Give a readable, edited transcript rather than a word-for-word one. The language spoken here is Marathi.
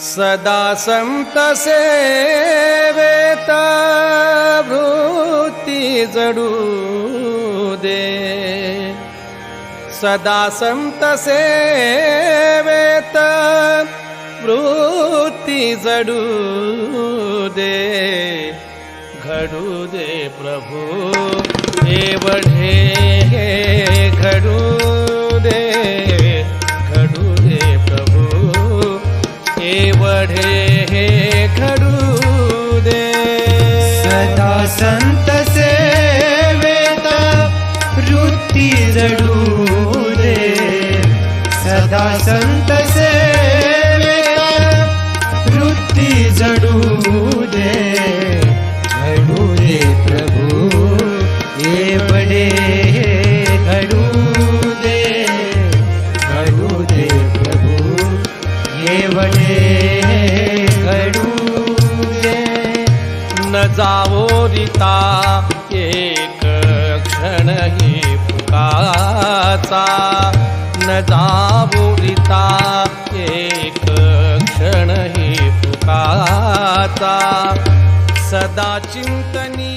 सदा संत सेवेत वृत्ती जडू दे, सदा संत सेवेत वृत्ती जडू दे, घडू दे प्रभू एवढे घडू दे, घडू दे प्रभू एवढे घडू दे। सदा संत सेवेत वृत्ती जडू दे, सदा संत सेवेत वृत्ती जडू दे, घडू दे प्रभू एवढे घडू दे, घडू दे प्रभू एवढे घडू दे। न जावो रिता एक क्षणही फुकाचा, न जावो रिता एक क्षणही फुकाचा, सदा चिंतनी